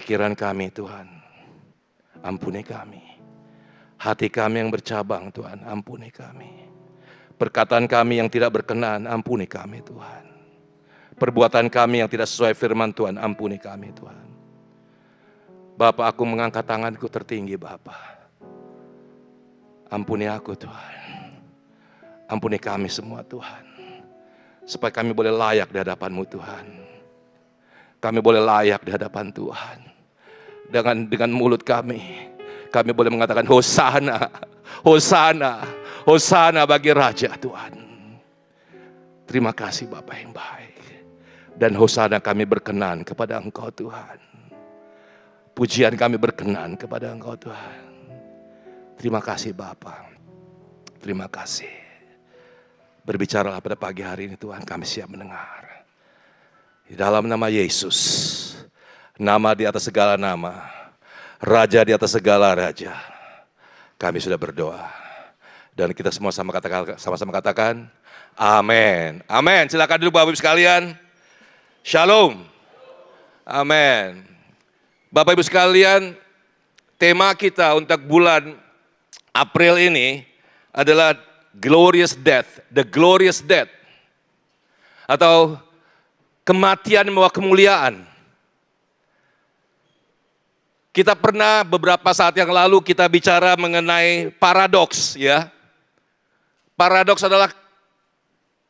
Pikiran kami Tuhan, ampuni kami. Hati kami yang bercabang Tuhan, ampuni kami. Perkataan kami yang tidak berkenan, ampuni kami Tuhan. Perbuatan kami yang tidak sesuai firman Tuhan, ampuni kami Tuhan. Bapa, aku mengangkat tanganku tertinggi Bapa. Ampuni aku Tuhan. Ampuni kami semua Tuhan. Supaya kami boleh layak di hadapan-Mu Tuhan. Kami boleh layak di hadapan Tuhan. Dengan mulut kami boleh mengatakan Hosana, Hosana, Hosana bagi Raja Tuhan. Terima kasih Bapa yang baik. Dan Hosana kami berkenan kepada Engkau Tuhan. Pujian kami berkenan kepada Engkau Tuhan. Terima kasih Bapa. Terima kasih. Berbicaralah pada pagi hari ini Tuhan, kami siap mendengar. Di dalam nama Yesus, nama di atas segala nama, Raja di atas segala raja, kami sudah berdoa. Dan kita semua sama-sama katakan, amin. Amin. Silakan duduk Bapak Ibu sekalian. Shalom. Amin. Bapak Ibu sekalian, tema kita untuk bulan April ini adalah Glorious Death, the Glorious Death. Atau kematian membawa kemuliaan. Kita pernah beberapa saat yang lalu kita bicara mengenai paradoks ya. Paradoks adalah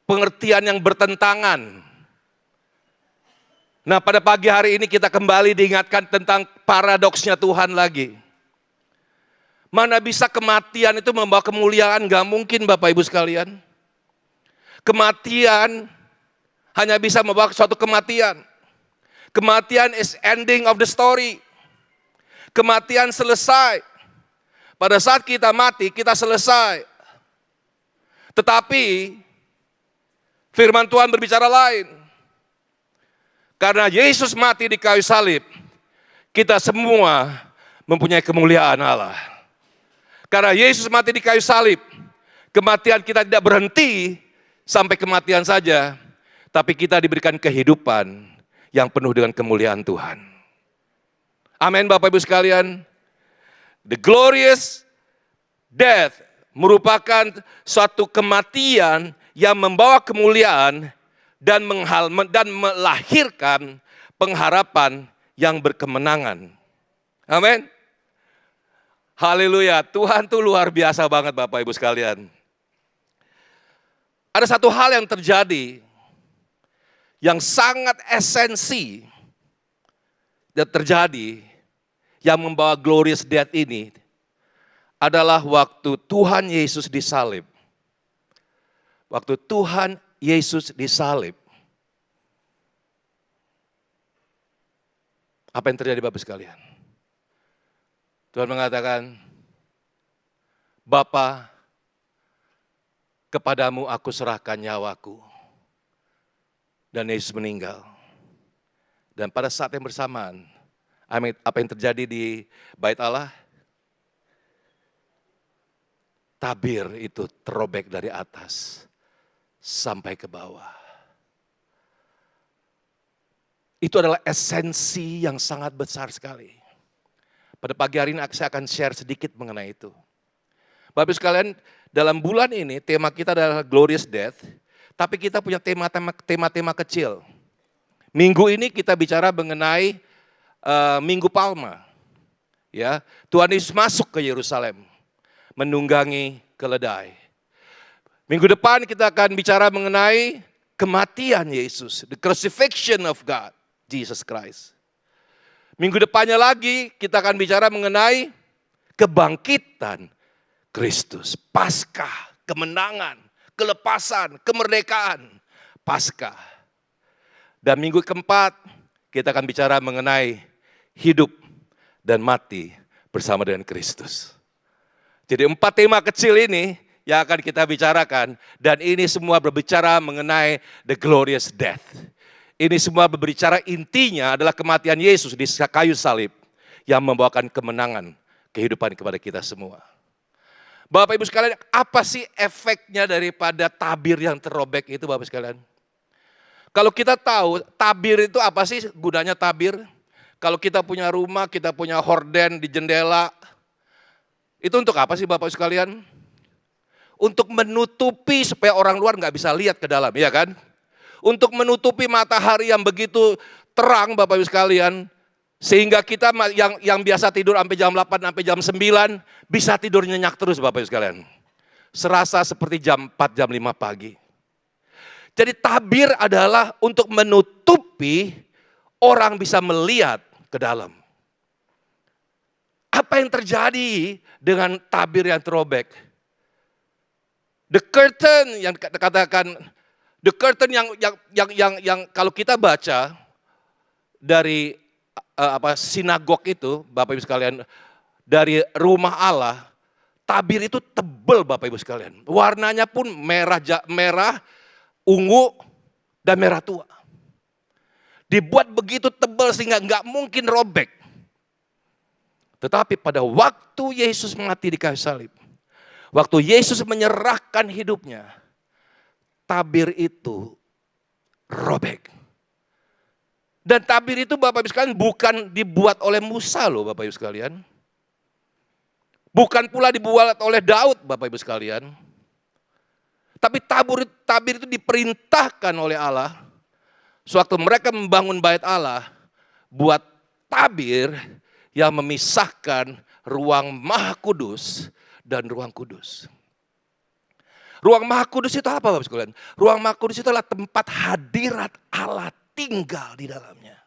pengertian yang bertentangan. Nah, pada pagi hari ini kita kembali diingatkan tentang paradoksnya Tuhan lagi. Mana bisa kematian itu membawa kemuliaan? Gak mungkin Bapak Ibu sekalian. Kematian hanya bisa membawa suatu kematian. Kematian is ending of the story. Kematian selesai. Pada saat kita mati, kita selesai. Tetapi firman Tuhan berbicara lain. Karena Yesus mati di kayu salib, kita semua mempunyai kemuliaan Allah. Karena Yesus mati di kayu salib, kematian kita tidak berhenti sampai kematian saja, tapi kita diberikan kehidupan yang penuh dengan kemuliaan Tuhan. Amin Bapak Ibu sekalian. The glorious death merupakan suatu kematian yang membawa kemuliaan dan melahirkan pengharapan yang berkemenangan. Amin. Haleluya. Tuhan tuh luar biasa banget Bapak Ibu sekalian. Ada satu hal yang terjadi yang sangat esensi dan terjadi yang membawa glorious death ini adalah waktu Tuhan Yesus disalib. Waktu Tuhan Yesus disalib. Apa yang terjadi Bapak sekalian? Tuhan mengatakan, Bapa, kepadamu aku serahkan nyawaku. Dan Yesus meninggal. Dan pada saat yang bersamaan, apa yang terjadi di Bait Allah? Tabir itu terobek dari atas sampai ke bawah. Itu adalah esensi yang sangat besar sekali. Pada pagi hari ini saya akan share sedikit mengenai itu. Bapak sekalian, dalam bulan ini tema kita adalah Glorious Death, tapi kita punya tema-tema kecil. Minggu ini kita bicara mengenai Minggu Palma. Ya, Tuhan Yesus masuk ke Yerusalem, menunggangi keledai. Minggu depan kita akan bicara mengenai kematian Yesus, the crucifixion of God, Jesus Christ. Minggu depannya lagi kita akan bicara mengenai kebangkitan Kristus, Paskah, kemenangan, kelepasan, kemerdekaan, Paskah. Dan minggu keempat kita akan bicara mengenai hidup dan mati bersama dengan Kristus. Jadi 4 tema kecil ini yang akan kita bicarakan, dan ini semua berbicara mengenai the glorious death. Ini semua berbicara intinya adalah kematian Yesus di kayu salib yang membawakan kemenangan kehidupan kepada kita semua. Bapak Ibu sekalian, apa sih efeknya daripada tabir yang terobek itu Bapak sekalian? Kalau kita tahu tabir itu apa sih gunanya tabir? Kalau kita punya rumah, kita punya horden di jendela, itu untuk apa sih Bapak sekalian? Untuk menutupi supaya orang luar nggak bisa lihat ke dalam, ya kan? Untuk menutupi matahari yang begitu terang Bapak Ibu sekalian, sehingga kita yang biasa tidur sampai jam 8 sampai jam 9 bisa tidur nyenyak terus Bapak Ibu sekalian. Serasa seperti jam 4 jam 5 pagi. Jadi tabir adalah untuk menutupi orang bisa melihat ke dalam. Apa yang terjadi dengan tabir yang terobek? The curtain yang dikatakan, the curtain yang kalau kita baca dari sinagog itu, Bapak Ibu sekalian, dari rumah Allah, tabir itu tebal Bapak Ibu sekalian. Warnanya pun merah, ungu, dan merah tua. Dibuat begitu tebal sehingga nggak mungkin robek. Tetapi pada waktu Yesus mati di kayu salib, waktu Yesus menyerahkan hidupnya, tabir itu robek. Dan tabir itu Bapak Ibu sekalian bukan dibuat oleh Musa loh Bapak Ibu sekalian. Bukan pula dibuat oleh Daud Bapak Ibu sekalian. Tapi tabir itu diperintahkan oleh Allah. Sewaktu mereka membangun bait Allah, buat tabir yang memisahkan ruang Maha Kudus dan ruang kudus. Ruang Maha Kudus itu apa Bapak sekalian? Ruang Maha Kudus itu adalah tempat hadirat Allah tinggal di dalamnya.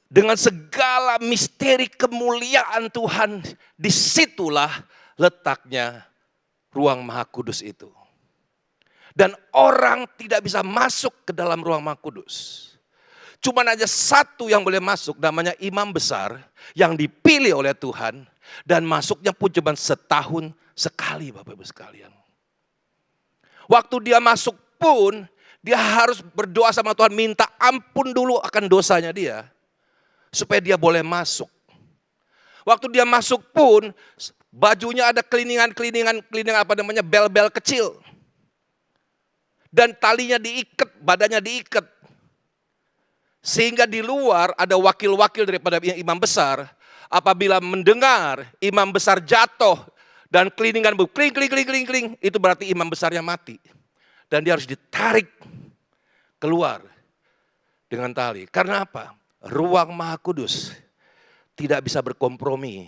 Dengan segala misteri kemuliaan Tuhan, disitulah letaknya ruang Maha Kudus itu. Dan orang tidak bisa masuk ke dalam ruang Maha Kudus. Cuma aja satu yang boleh masuk, namanya imam besar yang dipilih oleh Tuhan. Dan masuknya pun cuma setahun sekali Bapak Ibu sekalian. Waktu dia masuk pun, dia harus berdoa sama Tuhan, minta ampun dulu akan dosanya dia. Supaya dia boleh masuk. Waktu dia masuk pun, bajunya ada keliningan bel-bel kecil. Dan talinya diikat, badannya diikat. Sehingga di luar ada wakil-wakil daripada imam besar. Apabila mendengar imam besar jatuh dan keliningan kling, itu berarti imam besarnya mati. Dan dia harus ditarik keluar dengan tali. Karena apa? Ruang Maha Kudus tidak bisa berkompromi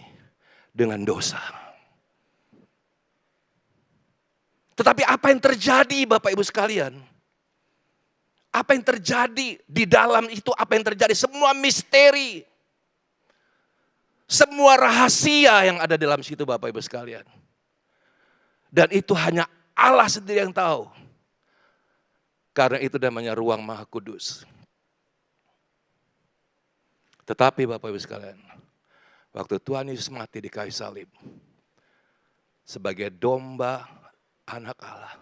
dengan dosa. Tetapi apa yang terjadi Bapak Ibu sekalian? Apa yang terjadi di dalam itu, apa yang terjadi? Semua misteri, semua rahasia yang ada dalam situ Bapak Ibu sekalian. Dan itu hanya Allah sendiri yang tahu. Karena itu namanya ruang Maha Kudus. Tetapi Bapak Ibu sekalian, waktu Tuhan Yesus mati di kayu salib, sebagai domba anak Allah,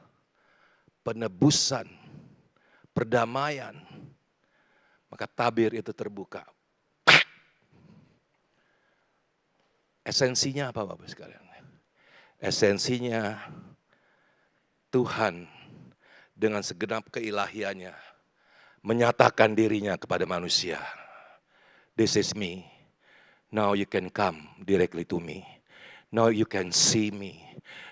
penebusan, perdamaian, maka tabir itu terbuka. Esensinya apa Bapak sekalian? Esensinya Tuhan dengan segenap keilahiannya menyatakan dirinya kepada manusia. This is me. Now you can come directly to me. Now you can see me.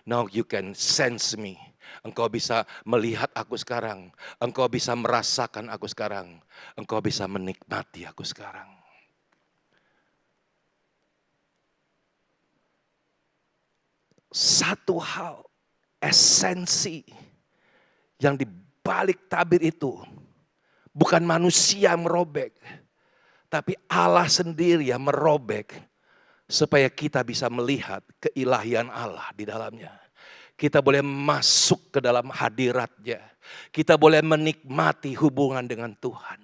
Now you can sense me. Engkau bisa melihat aku sekarang. Engkau bisa merasakan aku sekarang. Engkau bisa menikmati aku sekarang. Satu hal, esensi yang dibalik tabir itu, bukan manusia yang merobek, tapi Allah sendiri yang merobek supaya kita bisa melihat keilahian Allah di dalamnya. Kita boleh masuk ke dalam hadiratnya. Kita boleh menikmati hubungan dengan Tuhan.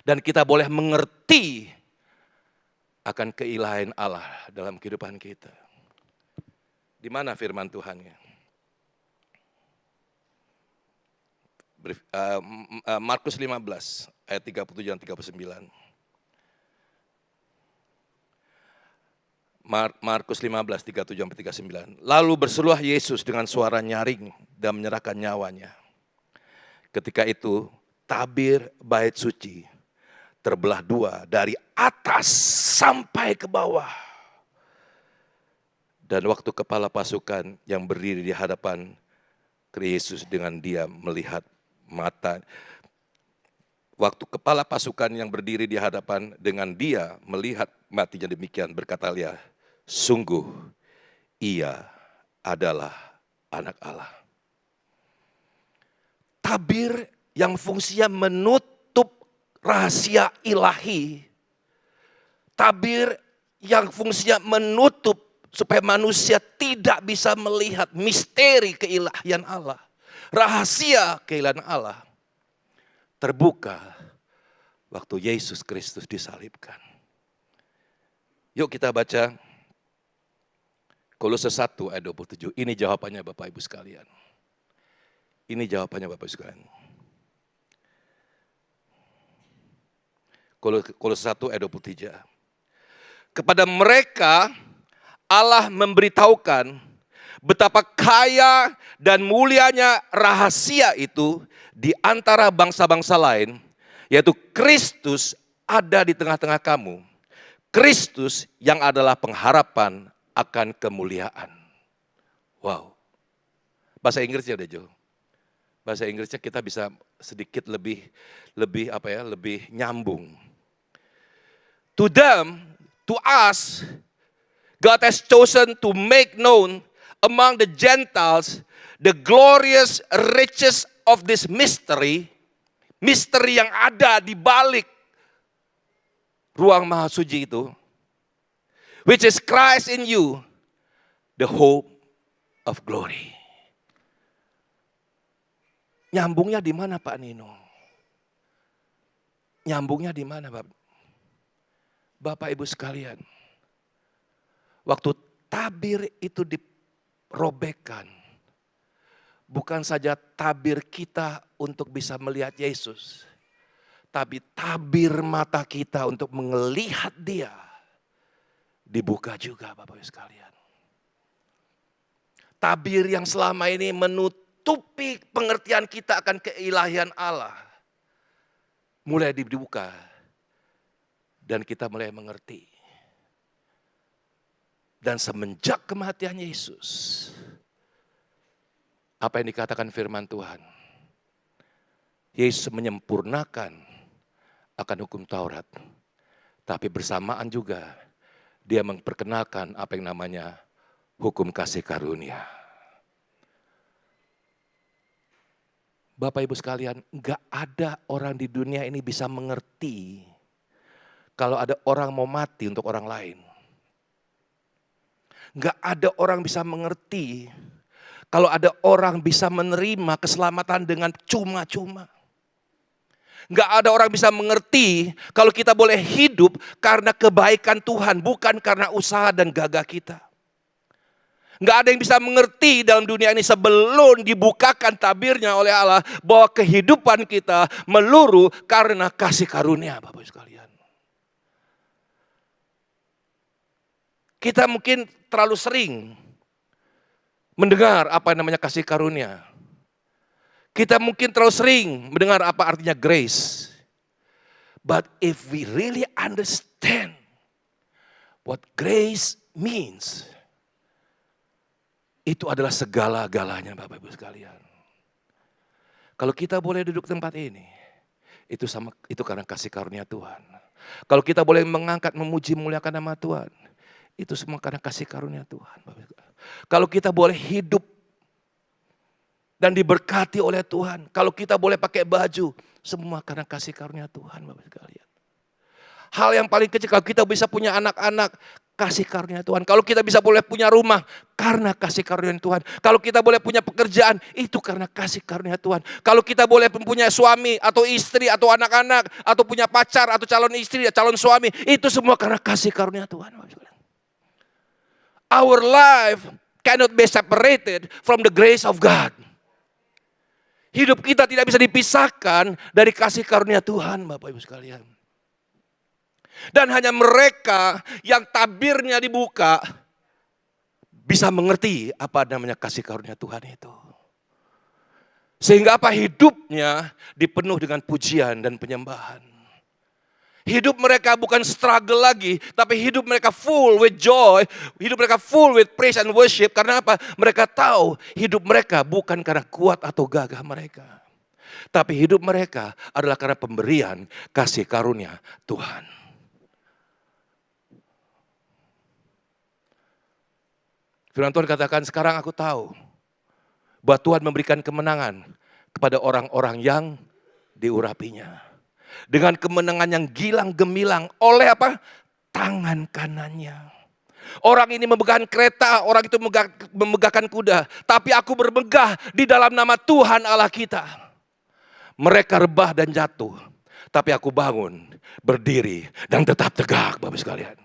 Dan kita boleh mengerti akan keilahian Allah dalam kehidupan kita. Di mana firman Tuhannya? Markus 15 ayat 37 dan 39. Markus 15, 37-39. Lalu berseruah Yesus dengan suara nyaring dan menyerahkan nyawanya. Ketika itu tabir bait suci terbelah dua dari atas sampai ke bawah. Dan waktu kepala pasukan yang berdiri di hadapan Yesus dengan dia melihat mata. Waktu kepala pasukan yang berdiri di hadapan dengan dia melihat matinya demikian, berkata dia, sungguh ia adalah anak Allah. Tabir yang fungsinya menutup rahasia ilahi. Tabir yang fungsinya menutup supaya manusia tidak bisa melihat misteri keilahian Allah. Rahasia keilahian Allah terbuka waktu Yesus Kristus disalibkan. Yuk kita baca Kolose 1 ayat 27. Ini jawabannya Bapak Ibu sekalian. Ini jawabannya Bapak Ibu sekalian. Kolose 1 ayat 23. Kepada mereka Allah memberitahukan betapa kaya dan mulianya rahasia itu di antara bangsa-bangsa lain, yaitu Kristus ada di tengah-tengah kamu. Kristus yang adalah pengharapan akan kemuliaan. Wow. Bahasa Inggrisnya deh Jo. Bahasa Inggrisnya kita bisa sedikit lebih nyambung. To them, to us, God has chosen to make known among the Gentiles the glorious riches of this mystery. Misteri yang ada di balik ruang maha suci itu. Which is Christ in you, the hope of glory. Nyambungnya di mana Pak Nino? Nyambungnya di mana Bapak Ibu sekalian? Waktu tabir itu dirobekkan, bukan saja tabir kita untuk bisa melihat Yesus, tapi tabir mata kita untuk melihat Dia dibuka juga Bapak Ibu sekalian. Tabir yang selama ini menutupi pengertian kita akan keilahian Allah mulai dibuka dan kita mulai mengerti. Dan semenjak kematian Yesus, apa yang dikatakan firman Tuhan? Yesus menyempurnakan akan hukum Taurat. Tapi bersamaan juga dia memperkenalkan apa yang namanya hukum kasih karunia. Bapak Ibu sekalian, enggak ada orang di dunia ini bisa mengerti kalau ada orang mau mati untuk orang lain. Enggak ada orang bisa mengerti kalau ada orang bisa menerima keselamatan dengan cuma-cuma. Enggak ada orang bisa mengerti kalau kita boleh hidup karena kebaikan Tuhan, bukan karena usaha dan gagah kita. Enggak ada yang bisa mengerti dalam dunia ini sebelum dibukakan tabirnya oleh Allah bahwa kehidupan kita meluru karena kasih karunia, Bapak Ibu sekalian. Kita mungkin terlalu sering mendengar apa yang namanya kasih karunia. Kita mungkin terlalu sering mendengar apa artinya grace. But if we really understand what grace means, itu adalah segala-galanya Bapak Ibu sekalian. Kalau kita boleh duduk tempat ini, itu karena kasih karunia Tuhan. Kalau kita boleh mengangkat, memuji, memuliakan nama Tuhan, itu semua karena kasih karunia Tuhan. Kalau kita boleh hidup dan diberkati oleh Tuhan, kalau kita boleh pakai baju, semua karena kasih karunia Tuhan, Bapak sekalian. Hal yang paling kecil, kalau kita bisa punya anak-anak, kasih karunia Tuhan. Kalau kita bisa boleh punya rumah, karena kasih karunia Tuhan. Kalau kita boleh punya pekerjaan, itu karena kasih karunia Tuhan. Kalau kita boleh punya suami atau istri atau anak-anak, atau punya pacar atau calon istri, calon suami, itu semua karena kasih karunia Tuhan. Our life cannot be separated from the grace of God. Hidup kita tidak bisa dipisahkan dari kasih karunia Tuhan, Bapak Ibu sekalian. Dan hanya mereka yang tabirnya dibuka bisa mengerti apa namanya kasih karunia Tuhan itu. Sehingga apa hidupnya dipenuh dengan pujian dan penyembahan. Hidup mereka bukan struggle lagi, tapi hidup mereka full with joy, hidup mereka full with praise and worship. Karena apa? Mereka tahu hidup mereka bukan karena kuat atau gagah mereka. Tapi hidup mereka adalah karena pemberian kasih karunia Tuhan. Firman Tuhan katakan, sekarang aku tahu bahwa Tuhan memberikan kemenangan kepada orang-orang yang diurapinya. Dengan kemenangan yang gilang gemilang oleh apa? Tangan kanannya. Orang ini memegang kereta, orang itu memegahkan kuda. Tapi aku bermegah di dalam nama Tuhan Allah kita. Mereka rebah dan jatuh. Tapi aku bangun, berdiri dan tetap tegak, Bapak sekalian.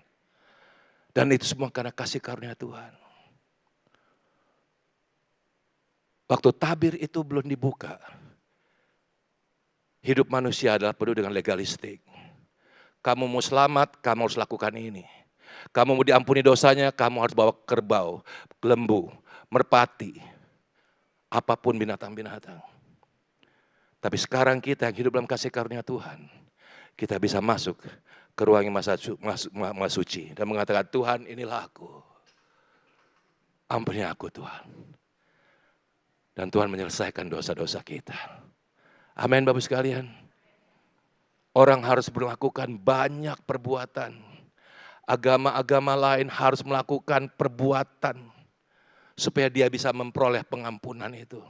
Dan itu semua karena kasih karunia Tuhan. Waktu tabir itu belum dibuka, hidup manusia adalah penuh dengan legalistik. Kamu mau selamat, kamu harus lakukan ini. Kamu mau diampuni dosanya, kamu harus bawa kerbau, lembu, merpati, apapun binatang-binatang. Tapi sekarang kita yang hidup dalam kasih karunia Tuhan, kita bisa masuk ke ruang yang maha suci dan mengatakan, Tuhan inilah aku. Ampuni aku Tuhan. Dan Tuhan menyelesaikan dosa-dosa kita. Amin Bapak sekalian. Orang harus melakukan banyak perbuatan. Agama-agama lain harus melakukan perbuatan supaya dia bisa memperoleh pengampunan itu.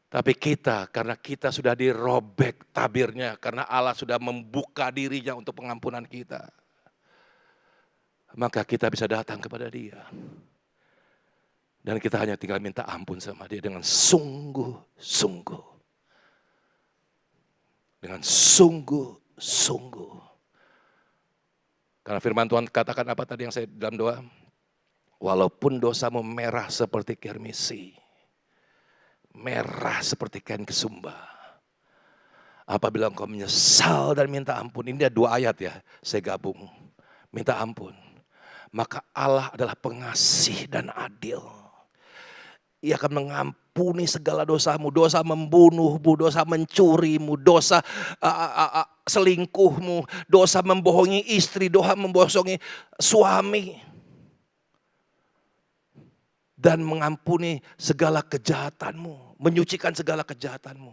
Tapi kita, karena kita sudah dirobek tabirnya, karena Allah sudah membuka dirinya untuk pengampunan kita, maka kita bisa datang kepada Dia. Dan kita hanya tinggal minta ampun sama Dia dengan sungguh-sungguh. Dengan sungguh-sungguh. Karena firman Tuhan katakan apa tadi yang saya dalam doa? Walaupun dosamu merah seperti kirmisi, merah seperti kain kesumba, apabila engkau menyesal dan minta ampun, ini ada 2 ayat ya, saya gabung. Minta ampun, maka Allah adalah pengasih dan adil. Ia akan mengampuni segala dosamu, dosa membunuhmu, dosa mencurimu, dosa selingkuhmu, dosa membohongi istri, dosa membohongi suami. Dan mengampuni segala kejahatanmu, menyucikan segala kejahatanmu.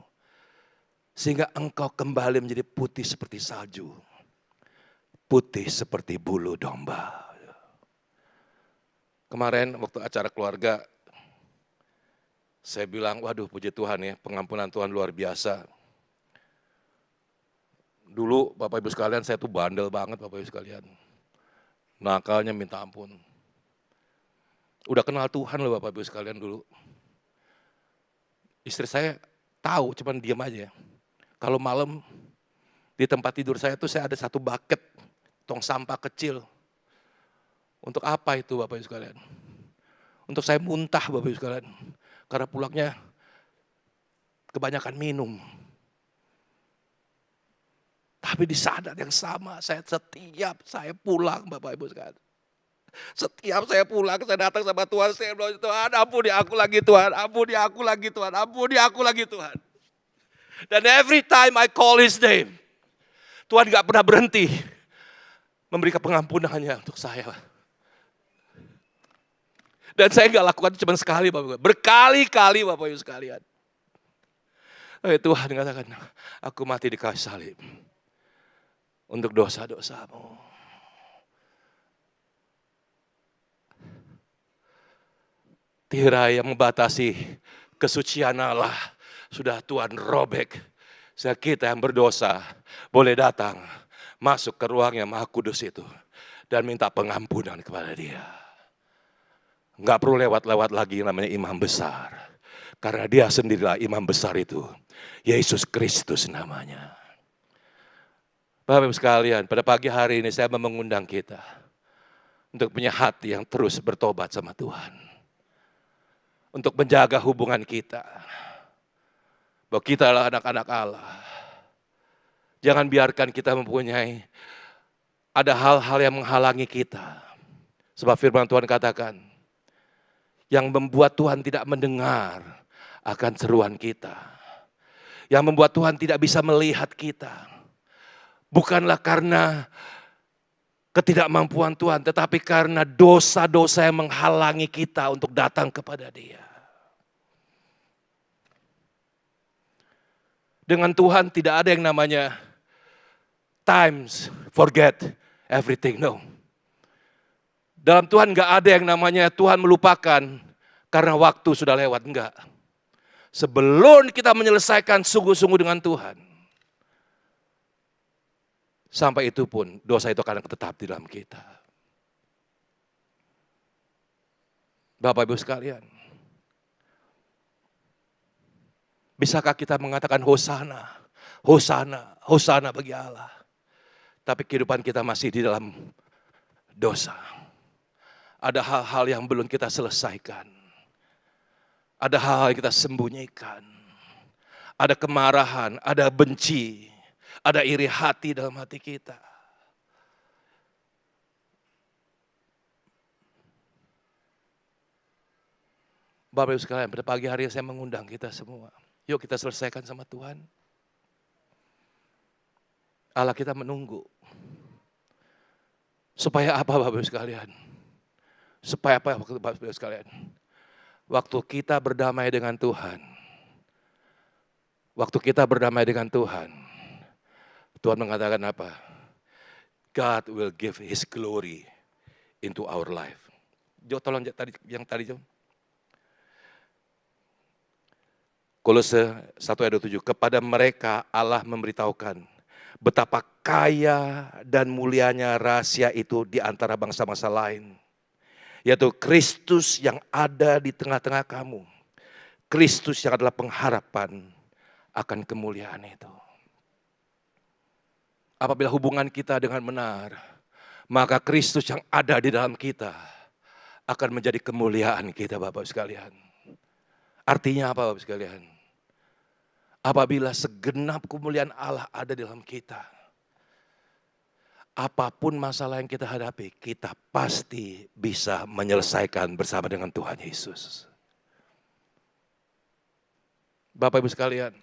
Sehingga engkau kembali menjadi putih seperti salju, putih seperti bulu domba. Kemarin waktu acara keluarga, saya bilang, waduh puji Tuhan ya, pengampunan Tuhan luar biasa. Dulu Bapak Ibu sekalian, saya tuh bandel banget Bapak Ibu sekalian. Nakalnya minta ampun. Udah kenal Tuhan loh Bapak Ibu sekalian dulu. Istri saya tahu, cuman diam aja. Kalau malam di tempat tidur saya tuh saya ada 1 bucket, tong sampah kecil. Untuk apa itu Bapak Ibu sekalian? Untuk saya muntah Bapak Ibu sekalian. Karena pulangnya kebanyakan minum. Tapi di saat yang sama, setiap saya pulang Bapak Ibu sekalian. Setiap saya pulang, saya datang sama Tuhan, saya bilang, Tuhan ampuni aku lagi Tuhan, ampuni aku lagi Tuhan, ampuni aku lagi Tuhan. Dan every time I call His name, Tuhan gak pernah berhenti memberikan pengampunannya untuk saya. Dan saya gak lakukan cuma sekali Bapak Ibu, berkali-kali Bapak Ibu sekalian. Tuhan katakan, aku mati di kayu salib untuk dosa-dosamu. Tirai yang membatasi kesucian Allah sudah Tuhan robek. Sehingga kita yang berdosa boleh datang masuk ke ruang yang maha kudus itu dan minta pengampunan kepada Dia. Enggak perlu lewat-lewat lagi yang namanya imam besar. Karena Dia sendirilah imam besar itu. Yesus Kristus namanya. Bapak Ibu sekalian, pada pagi hari ini saya mengundang kita untuk punya hati yang terus bertobat sama Tuhan. Untuk menjaga hubungan kita. Bahwa kita adalah anak-anak Allah. Jangan biarkan kita mempunyai ada hal-hal yang menghalangi kita. Sebab firman Tuhan katakan, yang membuat Tuhan tidak mendengar akan seruan kita. Yang membuat Tuhan tidak bisa melihat kita. Bukanlah karena ketidakmampuan Tuhan, tetapi karena dosa-dosa yang menghalangi kita untuk datang kepada Dia. Dengan Tuhan tidak ada yang namanya times forget everything, no. Dalam Tuhan gak ada yang namanya Tuhan melupakan karena waktu sudah lewat, enggak. Sebelum kita menyelesaikan sungguh-sungguh dengan Tuhan, sampai itu pun dosa itu akan tetap di dalam kita. Bapak Ibu sekalian, bisakah kita mengatakan Hosana, Hosana, Hosana bagi Allah, tapi kehidupan kita masih di dalam dosa. Ada hal-hal yang belum kita selesaikan. Ada hal-hal yang kita sembunyikan. Ada kemarahan, ada benci, ada iri hati dalam hati kita. Bapak Ibu sekalian, pada pagi hari saya mengundang kita semua. Yuk kita selesaikan sama Tuhan. Allah kita menunggu. Supaya apa Bapak Ibu sekalian? Supaya apa Bapak Ibu sekalian? Waktu kita berdamai dengan Tuhan. Waktu kita berdamai dengan Tuhan. Tuhan mengatakan apa? God will give His glory into our life. Jo, tolong yang tadi Jo. Kolose 1:27, kepada mereka Allah memberitahukan betapa kaya dan mulianya rahasia itu di antara bangsa-bangsa lain. Yaitu Kristus yang ada di tengah-tengah kamu. Kristus yang adalah pengharapan akan kemuliaan itu. Apabila hubungan kita dengan benar, maka Kristus yang ada di dalam kita akan menjadi kemuliaan kita Bapak sekalian. Artinya apa Bapak sekalian? Apabila segenap kemuliaan Allah ada di dalam kita, apapun masalah yang kita hadapi, kita pasti bisa menyelesaikan bersama dengan Tuhan Yesus. Bapak Ibu sekalian,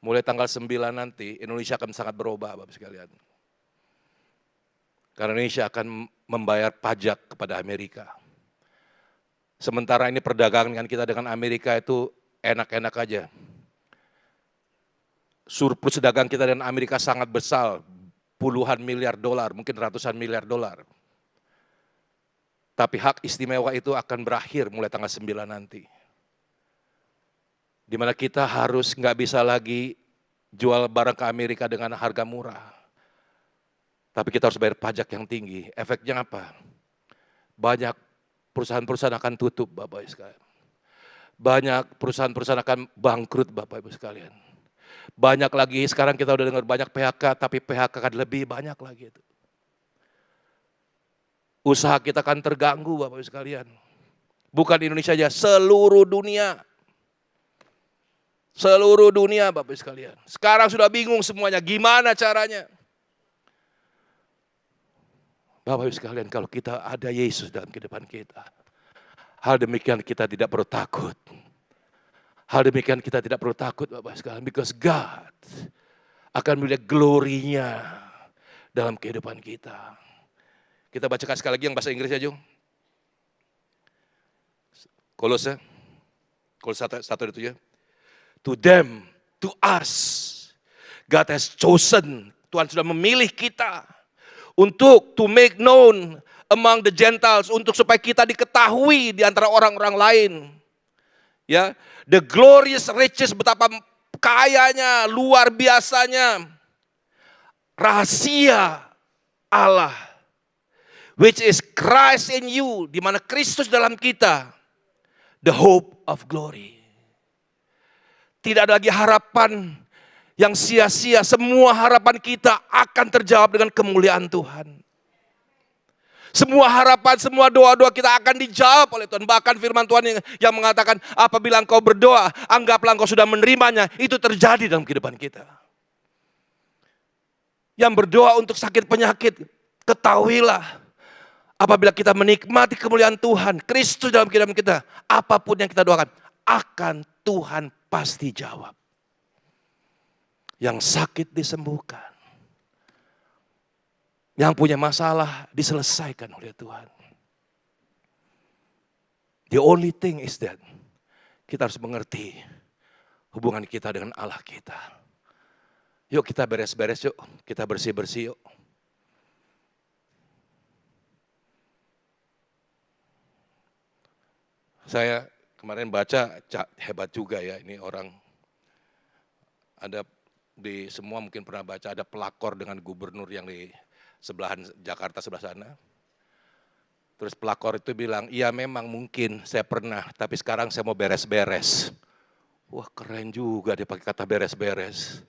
mulai tanggal 9 nanti Indonesia akan sangat berubah Bapak sekalian. Karena Indonesia akan membayar pajak kepada Amerika. Sementara ini perdagangan kita dengan Amerika itu enak-enak aja. Surplus dagang kita dengan Amerika sangat besar, puluhan miliar dolar, mungkin ratusan miliar dolar. Tapi hak istimewa itu akan berakhir mulai tanggal 9 nanti. Di mana kita harus nggak bisa lagi jual barang ke Amerika dengan harga murah. Tapi kita harus bayar pajak yang tinggi. Efeknya apa? Banyak perusahaan-perusahaan akan tutup Bapak Ibu sekalian. Banyak perusahaan-perusahaan akan bangkrut Bapak Ibu sekalian. Banyak lagi, sekarang kita udah dengar banyak PHK, tapi PHK akan lebih banyak lagi itu. Usaha kita akan terganggu Bapak Ibu sekalian. Bukan Indonesia aja, seluruh dunia. Seluruh dunia Bapak Ibu sekalian. Sekarang sudah bingung semuanya, gimana caranya? Bapak Ibu sekalian, kalau kita ada Yesus dalam kehidupan kita, hal demikian kita tidak perlu takut. Hal demikian kita tidak perlu takut Bapak sekalian, because God akan melihat glorinya dalam kehidupan kita. Kita bacakan sekali lagi yang bahasa Inggris aja. Kolose 1:7. To them, to us, God has chosen. Tuhan sudah memilih kita untuk to make known among the Gentiles, untuk supaya kita diketahui di antara orang-orang lain. Ya, the glorious riches, betapa kayanya, luar biasanya rahasia Allah, which is Christ in you, di mana Kristus dalam kita, the hope of glory. Tidak ada lagi harapan yang sia-sia, semua harapan kita akan terjawab dengan kemuliaan Tuhan. Semua harapan, semua doa-doa kita akan dijawab oleh Tuhan. Bahkan firman Tuhan yang mengatakan, apabila engkau berdoa, anggaplah engkau sudah menerimanya. Itu terjadi dalam kehidupan kita. Yang berdoa untuk sakit penyakit, ketahuilah, apabila kita menikmati kemuliaan Tuhan, Kristus dalam kehidupan kita, apapun yang kita doakan, akan Tuhan pasti jawab. Yang sakit disembuhkan, Yang punya masalah diselesaikan oleh Tuhan. The only thing is that kita harus mengerti hubungan kita dengan Allah kita. Yuk kita beres-beres yuk, kita bersih-bersih yuk. Saya kemarin baca, hebat juga ya ini orang. Ada di semua mungkin pernah baca, ada pelakor dengan gubernur yang di sebelahan Jakarta sebelah sana. Terus pelakor itu bilang, iya memang mungkin saya pernah, tapi sekarang saya mau beres-beres. Wah keren juga dia pakai kata beres-beres.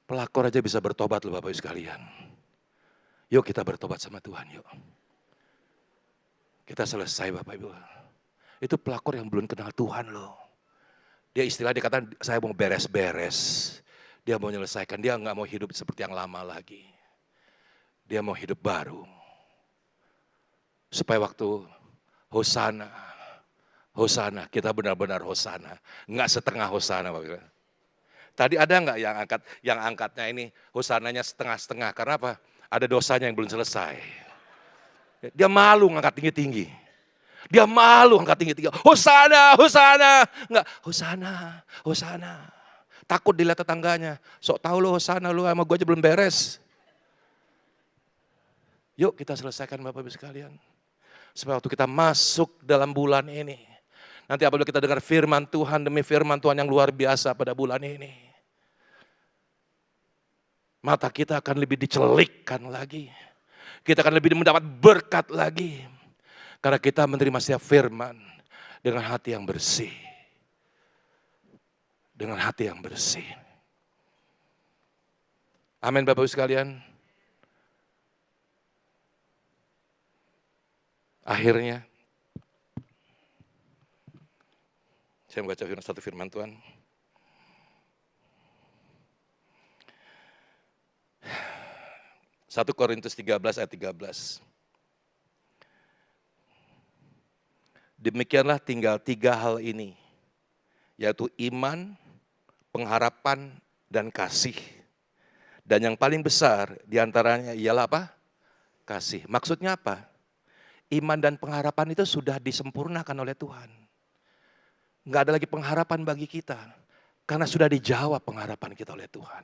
Pelakor aja bisa bertobat loh Bapak Ibu sekalian. Yuk kita bertobat sama Tuhan yuk. Kita selesai Bapak Ibu. Itu pelakor yang belum kenal Tuhan loh. Dia katakan saya mau beres-beres. Dia mau menyelesaikan, dia nggak mau hidup seperti yang lama lagi. Dia mau hidup baru. Supaya waktu Hosana, kita benar-benar Hosana. Nggak setengah Hosana Bapak Ibu. Tadi ada nggak yang angkatnya ini Hosananya setengah-setengah, karena apa? Ada dosanya yang belum selesai. Dia malu ngangkat tinggi-tinggi. Dia malu angkat tinggi-tinggi. Hosana, Hosana. Enggak, Hosana, Hosana. Takut dilihat tetangganya. Sok tahu lo Hosana, lo sama gue aja belum beres. Yuk kita selesaikan Bapak Ibu sekalian. Supaya waktu kita masuk dalam bulan ini. Nanti apabila kita dengar firman Tuhan demi firman Tuhan yang luar biasa pada bulan ini. Mata kita akan lebih dicelikkan lagi. Kita akan lebih mendapat berkat lagi. Karena kita menerima setiap firman dengan hati yang bersih. Dengan hati yang bersih. Amin Bapak Ibu sekalian. Akhirnya, saya membaca satu firman Tuhan. Satu Korintus 13 ayat 13. Demikianlah tinggal 3 hal ini, yaitu iman, pengharapan, dan kasih. Dan yang paling besar diantaranya ialah apa? Kasih. Maksudnya apa? Iman dan pengharapan itu sudah disempurnakan oleh Tuhan. Enggak ada lagi pengharapan bagi kita, karena sudah dijawab pengharapan kita oleh Tuhan.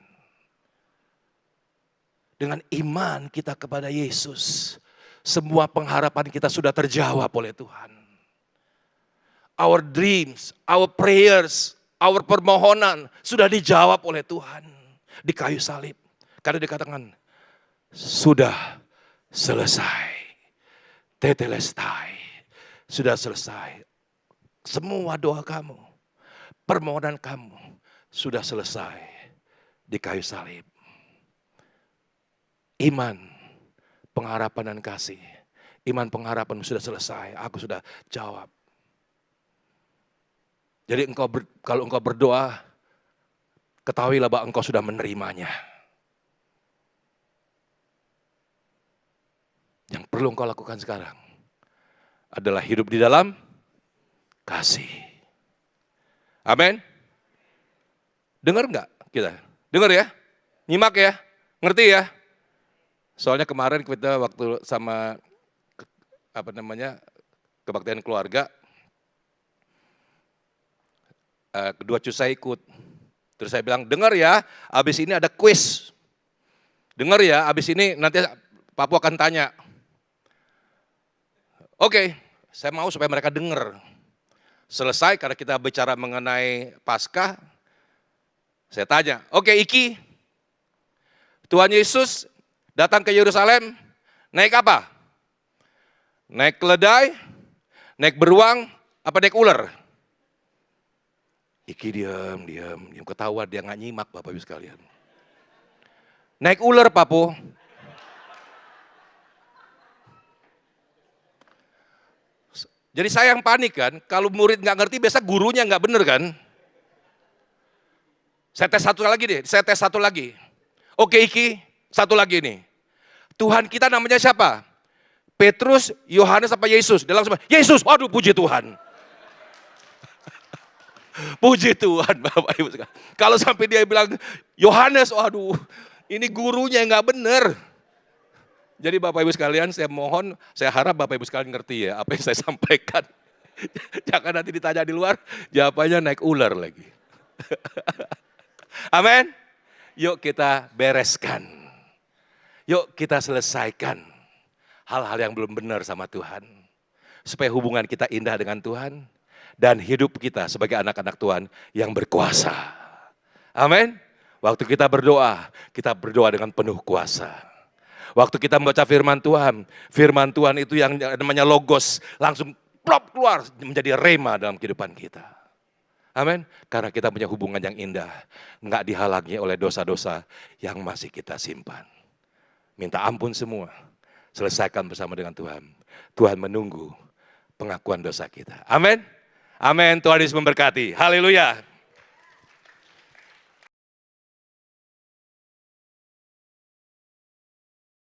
Dengan iman kita kepada Yesus, semua pengharapan kita sudah terjawab oleh Tuhan. Our dreams, our prayers, our permohonan sudah dijawab oleh Tuhan di kayu salib. Karena dikatakan, sudah selesai. Tetelestai, sudah selesai. Semua doa kamu, permohonan kamu sudah selesai di kayu salib. Iman, pengharapan dan kasih. Iman pengharapan sudah selesai, aku sudah jawab. Jadi kalau engkau berdoa, ketahuilah bahwa engkau sudah menerimanya. Yang perlu engkau lakukan sekarang adalah hidup di dalam kasih. Amin. Dengar enggak kita? Dengar ya? Nyimak ya? Ngerti ya? Soalnya kemarin kita waktu sama kebaktian keluarga, kedua cucu saya ikut. Terus saya bilang, dengar ya, abis ini ada kuis. Dengar ya, abis ini nanti Papu akan tanya. Oke, saya mau supaya mereka dengar. Selesai karena kita bicara mengenai Paskah, saya tanya, oke Iki, Tuhan Yesus datang ke Yerusalem, naik apa? Naik keledai, naik beruang, apa naik ular? Iki diam, ketawa dia nggak nyimak Bapak Ibu sekalian. Naik ular Papu. Jadi saya yang panik kan, kalau murid nggak ngerti biasa gurunya nggak bener kan. Saya tes satu lagi. Oke Iki, satu lagi nih. Tuhan kita namanya siapa? Petrus, Yohanes apa Yesus? Dia langsung, Yesus, waduh puji Tuhan. Puji Tuhan Bapak Ibu sekalian. Kalau sampai dia bilang Yohanes, waduh ini gurunya nggak bener. Jadi Bapak Ibu sekalian, saya mohon, saya harap Bapak Ibu sekalian ngerti ya apa yang saya sampaikan. Jangan nanti ditanya di luar, jawabannya naik ular lagi. Amin. Yuk kita bereskan. Yuk kita selesaikan hal-hal yang belum benar sama Tuhan. Supaya hubungan kita indah dengan Tuhan. Dan hidup kita sebagai anak-anak Tuhan yang berkuasa. Amin. Waktu kita berdoa dengan penuh kuasa. Waktu kita membaca firman Tuhan itu yang namanya logos, langsung plop keluar menjadi rema dalam kehidupan kita. Amin. Karena kita punya hubungan yang indah, enggak dihalangi oleh dosa-dosa yang masih kita simpan. Minta ampun semua, selesaikan bersama dengan Tuhan. Tuhan menunggu pengakuan dosa kita. Amin. Amin. Tuhan Yesus memberkati. Haleluya.